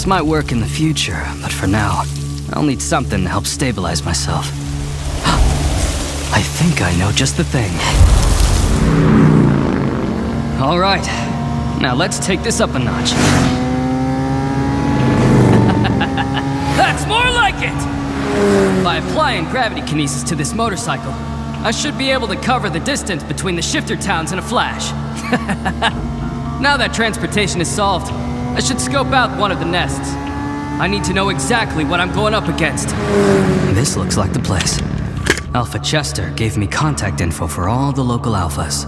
This might work in the future, but for now, I'll need something to help stabilize myself. I think I know just the thing. All right, now let's take this up a notch. That's more like it! By applying gravity kinesis to this motorcycle, I should be able to cover the distance between the shifter towns in a flash. Now that transportation is solved, I should scope out one of the nests. I need to know exactly what I'm going up against. This looks like the place. Alpha Chester gave me contact info for all the local alphas.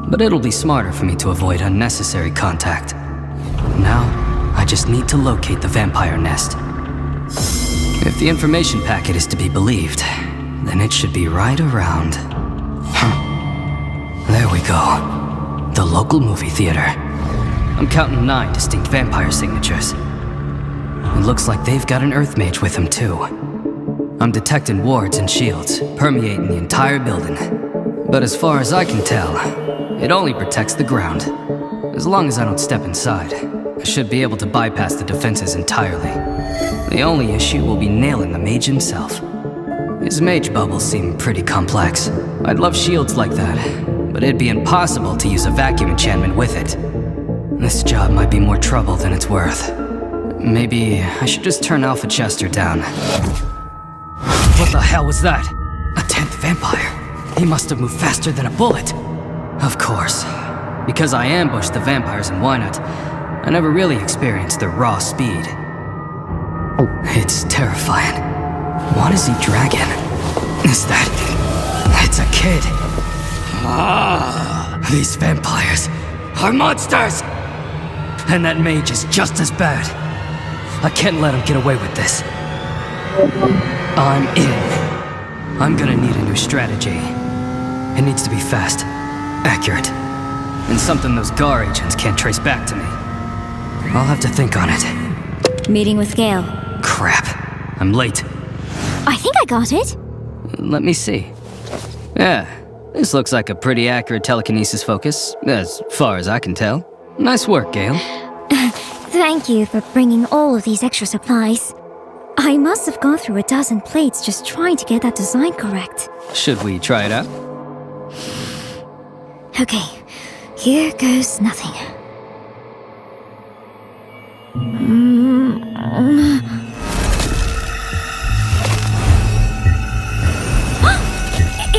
But it'll be smarter for me to avoid unnecessary contact. Now, I just need to locate the vampire nest. If the information packet is to be believed, then it should be right around... There we go. The local movie theater. I'm counting 9 distinct vampire signatures. It looks like they've got an Earth Mage with them too. I'm detecting wards and shields permeating the entire building. But as far as I can tell, it only protects the ground. As long as I don't step inside, I should be able to bypass the defenses entirely. The only issue will be nailing the mage himself. His mage bubbles seem pretty complex. I'd love shields like that, but it'd be impossible to use a vacuum enchantment with it. This job might be more trouble than it's worth. Maybe I should just turn Alpha Chester down. What the hell was that? A 10th vampire. He must have moved faster than a bullet. Of course. Because I ambushed the vampires in Wynut, I never really experienced their raw speed. It's terrifying. What is he dragging? Is that... It's a kid. These vampires are monsters! And that mage is just as bad. I can't let him get away with this. I'm in. I'm gonna need a new strategy. It needs to be fast, accurate, and something those GAR agents can't trace back to me. I'll have to think on it. Meeting with Gale. Crap. I'm late. I think I got it. Let me see. Yeah, this looks like a pretty accurate telekinesis focus, as far as I can tell. Nice work, Gale. Thank you for bringing all of these extra supplies. I must have gone through a dozen plates just trying to get that design correct. Should we try it out? Okay, here goes nothing.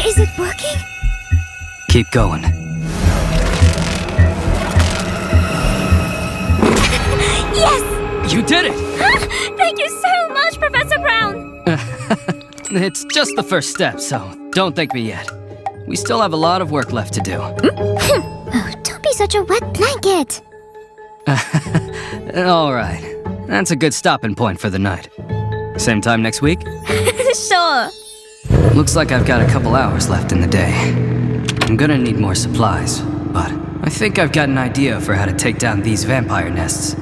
Is it working? Keep going. Yes! You did it! Thank you so much, Professor Brown! It's just the first step, so don't thank me yet. We still have a lot of work left to do. Oh, don't be such a wet blanket! All right. That's a good stopping point for the night. Same time next week? Sure. Looks like I've got a couple hours left in the day. I'm gonna need more supplies, but I think I've got an idea for how to take down these vampire nests.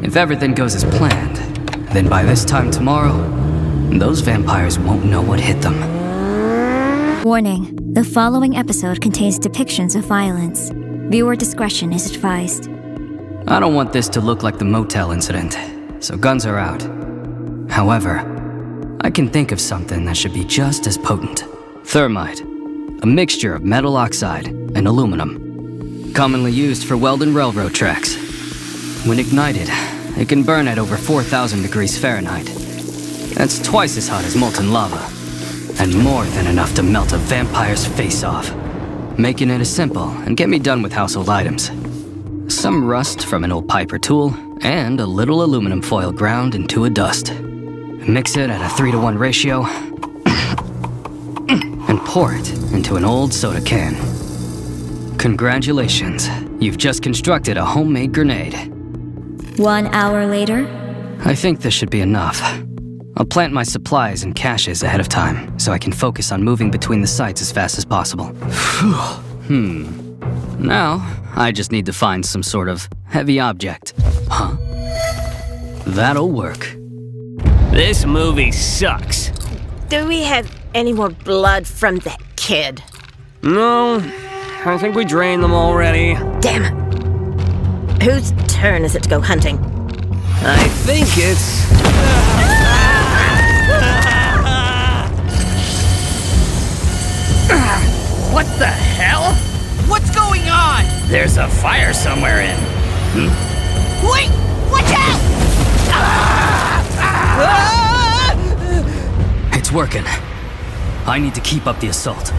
If everything goes as planned, then by this time tomorrow, those vampires won't know what hit them. Warning, the following episode contains depictions of violence. Viewer discretion is advised. I don't want this to look like the motel incident, so guns are out. However, I can think of something that should be just as potent. Thermite, a mixture of metal oxide and aluminum, commonly used for welding railroad tracks. When ignited, it can burn at over 4,000 degrees Fahrenheit. That's twice as hot as molten lava, and more than enough to melt a vampire's face off, making it as simple and get me done with household items. Some rust from an old pipe or tool, and a little aluminum foil ground into a dust. Mix it at a 3-to-1 ratio, and pour it into an old soda can. Congratulations, you've just constructed a homemade grenade. 1 hour later? I think this should be enough. I'll plant my supplies and caches ahead of time, so I can focus on moving between the sites as fast as possible. Now, I just need to find some sort of heavy object. Huh? That'll work. This movie sucks. Do we have any more blood from that kid? No, I think we drained them already. Damn it. Whose turn is it to go hunting? I think it's... What the hell? What's going on? There's a fire somewhere in. Wait! Watch out! It's working. I need to keep up the assault.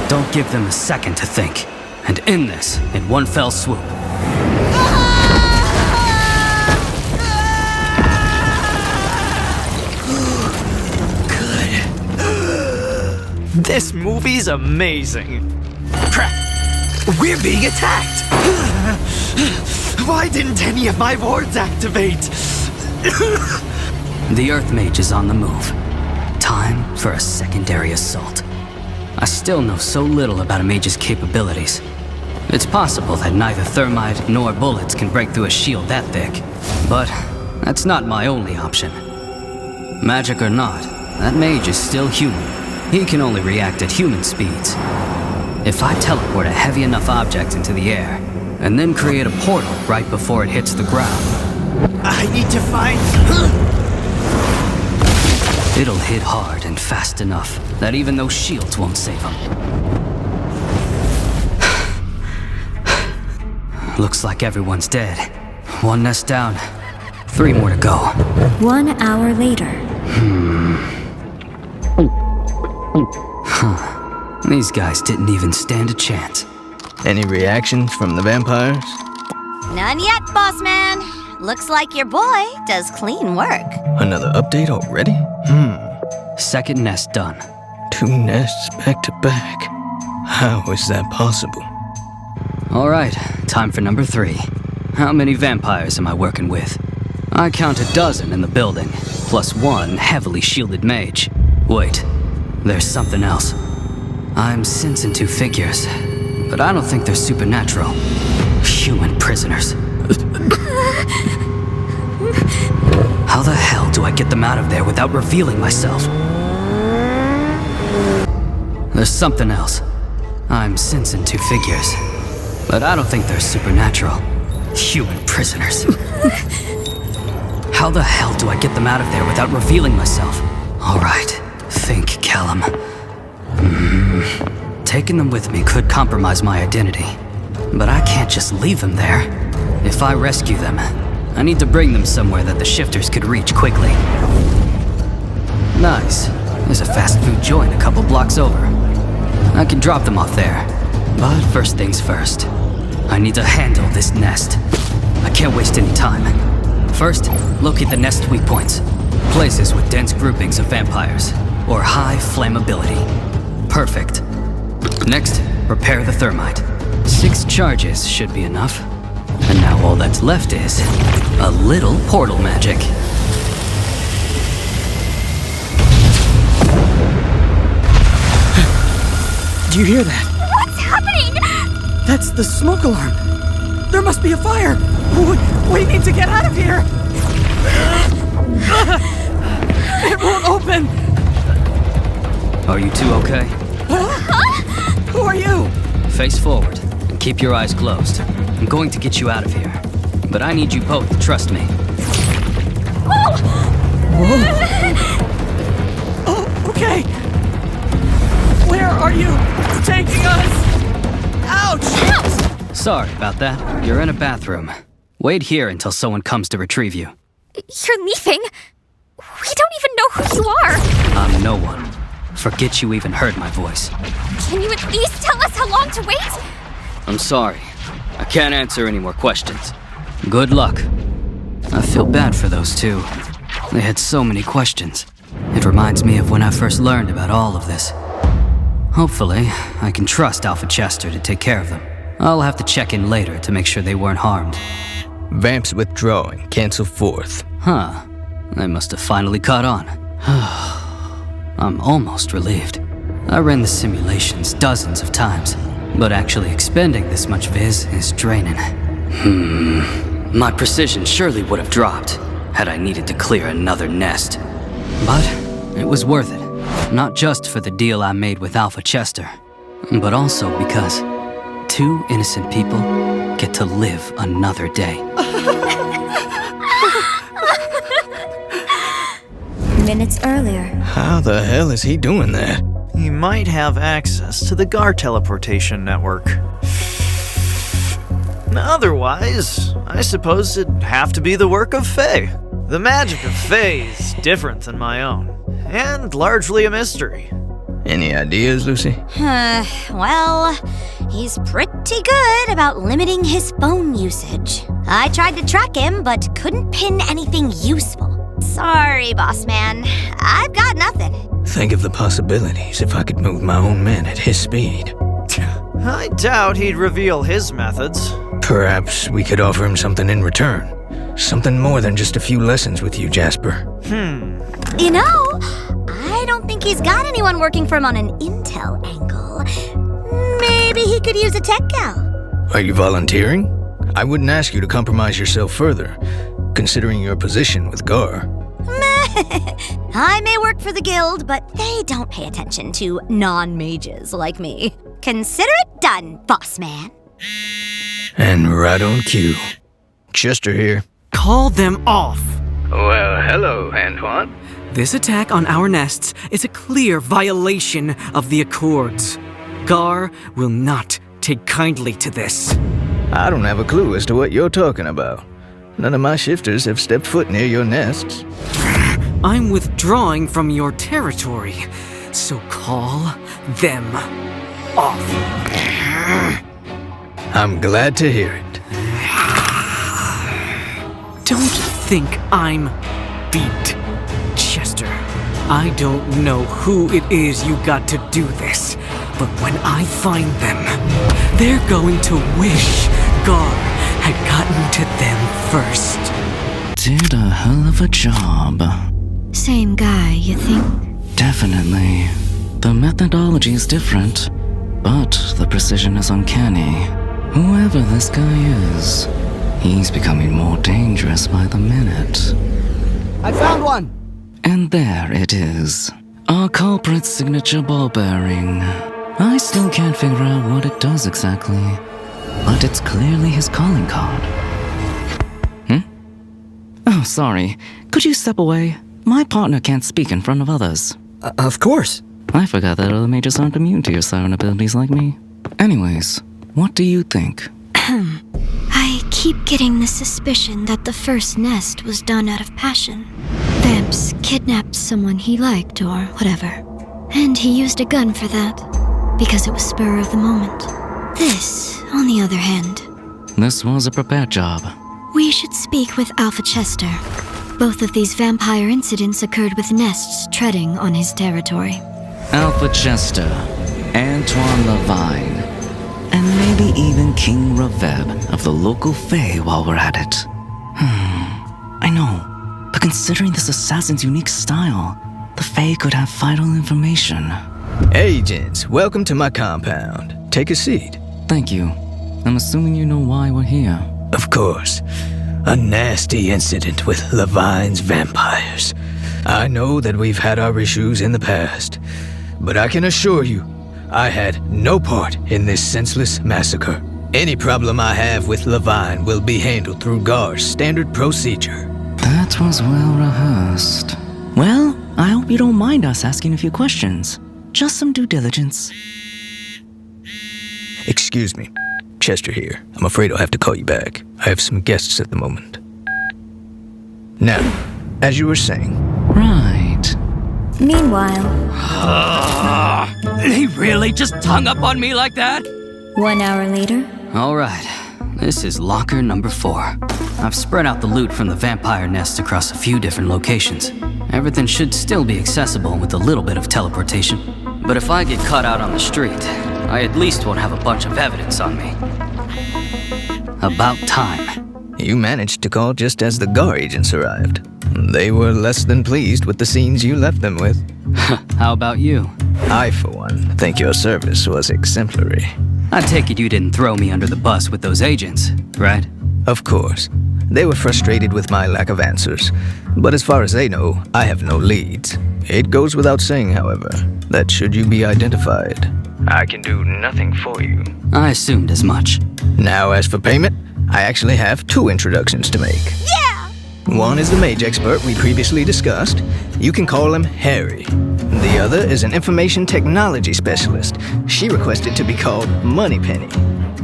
Don't give them a second to think, and end this in one fell swoop. This movie's amazing. Crap! We're being attacked! Why didn't any of my wards activate? The Earth Mage is on the move. Time for a secondary assault. I still know so little about a mage's capabilities. It's possible that neither thermite nor bullets can break through a shield that thick. But that's not my only option. Magic or not, that mage is still human. He can only react at human speeds. If I teleport a heavy enough object into the air, and then create a portal right before it hits the ground, I need to find... it'll hit hard and fast enough that even those shields won't save him. Looks like everyone's dead. One nest down. 3 more to go. 1 hour later. These guys didn't even stand a chance. Any reactions from the vampires? None yet, boss man. Looks like your boy does clean work. Another update already? Second nest done. 2 nests back to back. How is that possible? All right, time for number 3. How many vampires am I working with? I count a dozen in the building, plus 1 heavily shielded mage. Wait, there's something else. I'm sensing 2 figures, but I don't think they're supernatural. Human prisoners. How the hell do I get them out of there without revealing myself? There's something else. I'm sensing 2 figures, but I don't think they're supernatural. Human prisoners. How the hell do I get them out of there without revealing myself? All right, think, Callum. Taking them with me could compromise my identity, but I can't just leave them there. If I rescue them, I need to bring them somewhere that the shifters could reach quickly. Nice. There's a fast food joint a couple blocks over. I can drop them off there. But first things first. I need to handle this nest. I can't waste any time. First, locate the nest weak points. Places with dense groupings of vampires, or high flammability. Perfect. Next, repair the thermite. 6 charges should be enough. And now all that's left is a little portal magic. Do you hear that? What's happening? That's the smoke alarm. There must be a fire. We need to get out of here. It won't open. Are you 2 okay? Who are you? Face forward and keep your eyes closed. I'm going to get you out of here. But I need you both to trust me. Oh, okay. Where are you taking us? Ouch! Sorry about that. You're in a bathroom. Wait here until someone comes to retrieve you. You're leaving? We don't even know who you are. I'm no one. Forget you even heard my voice. Can you at least tell us how long to wait? I'm sorry. I can't answer any more questions. Good luck. I feel bad for those 2. They had so many questions. It reminds me of when I first learned about all of this. Hopefully, I can trust Alpha Chester to take care of them. I'll have to check in later to make sure they weren't harmed. Vamps withdrawing. Cancel 4th. Huh. They must have finally caught on. I'm almost relieved. I ran the simulations dozens of times, but actually expending this much viz is draining. My precision surely would have dropped had I needed to clear another nest. But it was worth it. Not just for the deal I made with Alpha Chester, but also because 2 innocent people get to live another day. minutes earlier. How the hell is he doing that? He might have access to the Gar teleportation network. Otherwise, I suppose it'd have to be the work of Faye. The magic of Faye is different than my own, and largely a mystery. Any ideas, Lucy? Well, he's pretty good about limiting his phone usage. I tried to track him, but couldn't pin anything useful. Sorry, boss man. I've got nothing. Think of the possibilities if I could move my own men at his speed. I doubt he'd reveal his methods. Perhaps we could offer him something in return. Something more than just a few lessons with you, Jasper. You know, I don't think he's got anyone working for him on an intel angle. Maybe he could use a tech gal. Are you volunteering? I wouldn't ask you to compromise yourself further, considering your position with Gar. I may work for the guild, but they don't pay attention to non-mages like me. Consider it done, boss man. And right on cue. Chester here. Call them off. Well, hello, Antoine. This attack on our nests is a clear violation of the Accords. Gar will not take kindly to this. I don't have a clue as to what you're talking about. None of my shifters have stepped foot near your nests. I'm withdrawing from your territory, so call them off. I'm glad to hear it. Don't think I'm beat, Chester. I don't know who it is you got to do this, but when I find them, they're going to wish Gar had gotten to them first. Did a hell of a job. Same guy, you think? Definitely. The methodology is different, but the precision is uncanny. Whoever this guy is, he's becoming more dangerous by the minute. I found one! And there it is. Our culprit's signature ball bearing. I still can't figure out what it does exactly, but it's clearly his calling card. Oh, sorry. Could you step away? My partner can't speak in front of others. Of course. I forgot that other mages aren't immune to your siren abilities like me. Anyways, what do you think? I keep getting the suspicion that the first nest was done out of passion. Vamps kidnapped someone he liked or whatever. And he used a gun for that, because it was spur of the moment. This, on the other hand... This was a prepared job. We should speak with Alpha Chester. Both of these vampire incidents occurred with nests treading on his territory. Alpha Chester, Antoine Levine, and maybe even King Raveb of the local Fae while we're at it. I know, but considering this assassin's unique style, the Fae could have vital information. Agents, welcome to my compound. Take a seat. Thank you. I'm assuming you know why we're here. Of course. A nasty incident with Levine's vampires. I know that we've had our issues in the past, but I can assure you, I had no part in this senseless massacre. Any problem I have with Levine will be handled through Gar's standard procedure. That was well rehearsed. Well, I hope you don't mind us asking a few questions. Just some due diligence. Excuse me. Chester here. I'm afraid I'll have to call you back. I have some guests at the moment. Now, as you were saying... Right. Meanwhile... He really just hung up on me like that? 1 hour later... Alright, this is locker number 4. I've spread out the loot from the vampire nest across a few different locations. Everything should still be accessible with a little bit of teleportation. But if I get caught out on the street, I at least won't have a bunch of evidence on me. About time. You managed to call just as the Gar agents arrived. They were less than pleased with the scenes you left them with. How about you? I, for one, think your service was exemplary. I take it you didn't throw me under the bus with those agents, right? Of course. They were frustrated with my lack of answers. But as far as they know, I have no leads. It goes without saying, however, that should you be identified, I can do nothing for you. I assumed as much. Now, as for payment, I actually have 2 introductions to make. Yeah! One is the mage expert we previously discussed. You can call him Harry. The other is an information technology specialist. She requested to be called Moneypenny.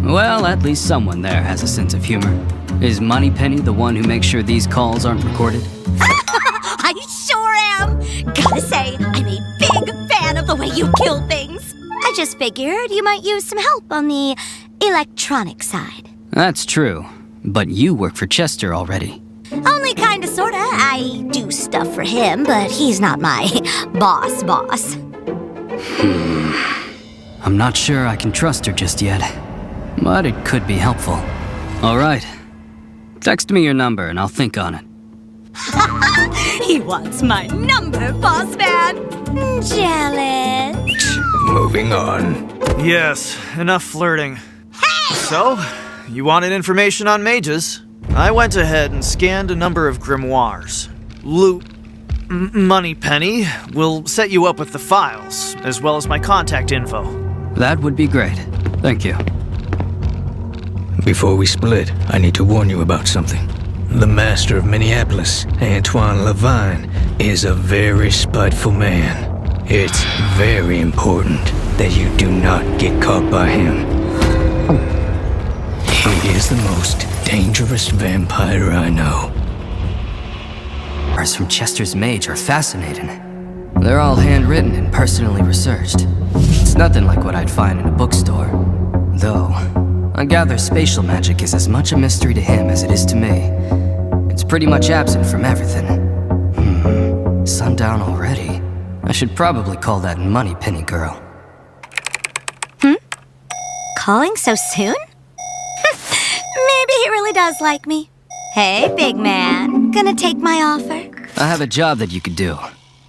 Well, at least someone there has a sense of humor. Is Moneypenny the one who makes sure these calls aren't recorded? I sure am! Gotta say, I'm a big fan of the way you kill things. I just figured you might use some help on the electronic side. That's true, but you work for Chester already. Only kinda sorta. I do stuff for him, but he's not my boss. I'm not sure I can trust her just yet, but it could be helpful. All right. Text me your number and I'll think on it. He wants my number, boss man. Jealous. Moving on. Yes, enough flirting. So, you wanted information on mages? I went ahead and scanned a number of grimoires. Moneypenny will set you up with the files, as well as my contact info. That would be great. Thank you. Before we split, I need to warn you about something. The master of Minneapolis, Antoine Levine, is a very spiteful man. It's very important that you do not get caught by him. He is the most dangerous vampire I know. From Chester's Mage are fascinating. They're all handwritten and personally researched. It's nothing like what I'd find in a bookstore. Though, I gather spatial magic is as much a mystery to him as it is to me. It's pretty much absent from everything. Sundown already. I should probably call that Moneypenny girl. Calling so soon? Maybe he really does like me. Hey, big man. Gonna take my offer? I have a job that you could do,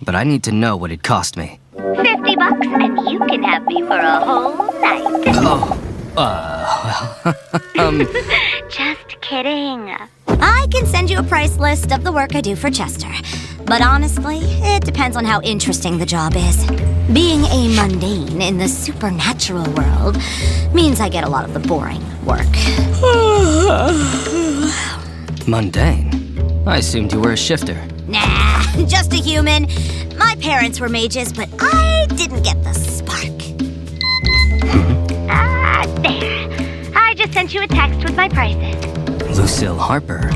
but I need to know what it cost me. $50 and you can have me for a whole night. Just kidding. I can send you a price list of the work I do for Chester. But honestly, it depends on how interesting the job is. Being a mundane in the supernatural world means I get a lot of the boring work. Mundane? I assumed you were a shifter. Nah, just a human. My parents were mages, but I didn't get the spark. There. I just sent you a text with my prices. Lucille Harper?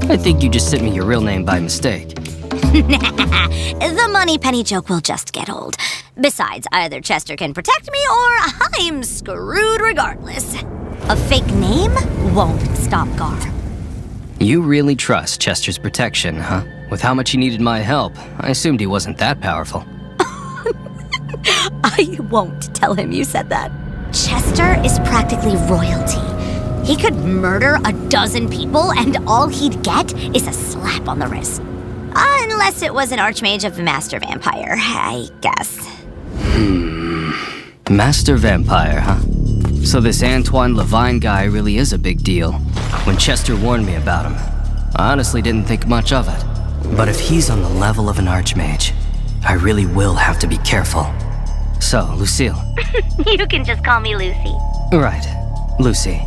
I think you just sent me your real name by mistake. The Moneypenny joke will just get old. Besides, either Chester can protect me or I'm screwed regardless. A fake name won't stop Gar. You really trust Chester's protection, huh? With how much he needed my help, I assumed he wasn't that powerful. I won't tell him you said that. Chester is practically royalty. He could murder a dozen people and all he'd get is a slap on the wrist. Unless it was an archmage of the Master Vampire, I guess. Master Vampire, huh? So this Antoine Levine guy really is a big deal. When Chester warned me about him, I honestly didn't think much of it. But if he's on the level of an archmage, I really will have to be careful. So, Lucille. You can just call me Lucy. Right. Lucy,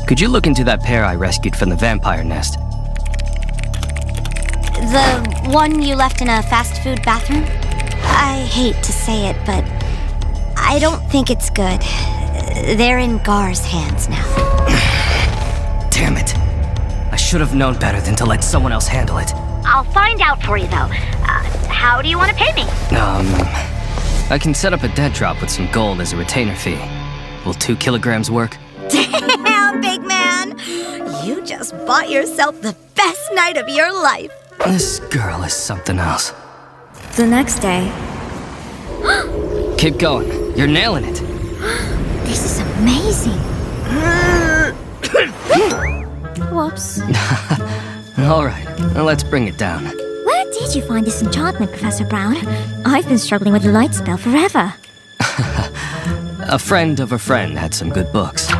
could you look into that pair I rescued from the vampire nest? The one you left in a fast food bathroom? I hate to say it, but I don't think it's good. They're in Gar's hands now. Damn it. I should have known better than to let someone else handle it. I'll find out for you, though. How do you want to pay me? I can set up a dead drop with some gold as a retainer fee. Will 2 kilograms work? Damn, big man! You just bought yourself the best night of your life. This girl is something else. The next day. Keep going. You're nailing it. This is amazing. Whoops. All right, now let's bring it down. Where did you find this enchantment, Professor Brown? I've been struggling with the light spell forever. A friend of a friend had some good books.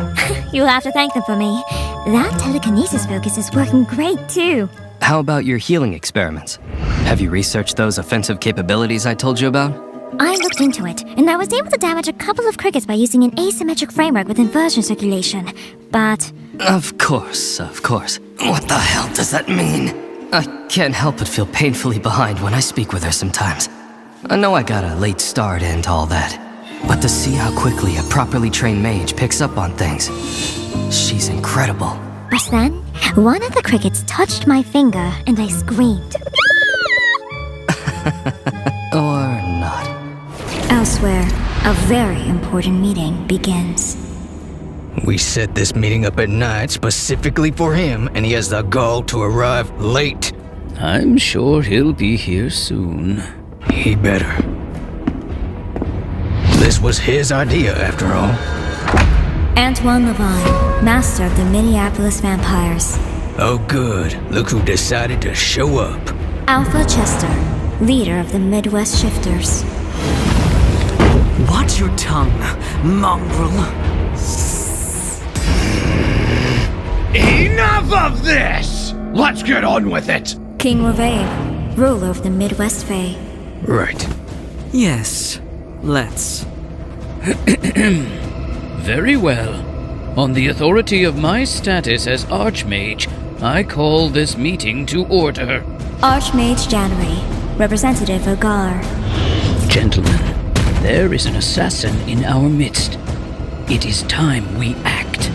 You'll have to thank them for me. That telekinesis focus is working great, too. How about your healing experiments? Have you researched those offensive capabilities I told you about? I looked into it, and I was able to damage a couple of crickets by using an asymmetric framework with inversion circulation. But... Of course. What the hell does that mean? I can't help but feel painfully behind when I speak with her sometimes. I know I got a late start and all that, but to see how quickly a properly trained mage picks up on things, she's incredible. But then, one of the crickets touched my finger and I screamed. Or not. Elsewhere, a very important meeting begins. We set this meeting up at night specifically for him, and he has the gall to arrive late. I'm sure he'll be here soon. He better. This was his idea, after all. Antoine Levine, master of the Minneapolis Vampires. Oh good, look who decided to show up. Alpha Chester, leader of the Midwest Shifters. Watch your tongue, mongrel. Enough of this! Let's get on with it! King Ravain, ruler of the Midwest Fae. Right. Yes, let's. Very well. On the authority of my status as Archmage, I call this meeting to order. Archmage Jannery, representative Ogar. Gentlemen, there is an assassin in our midst. It is time we act.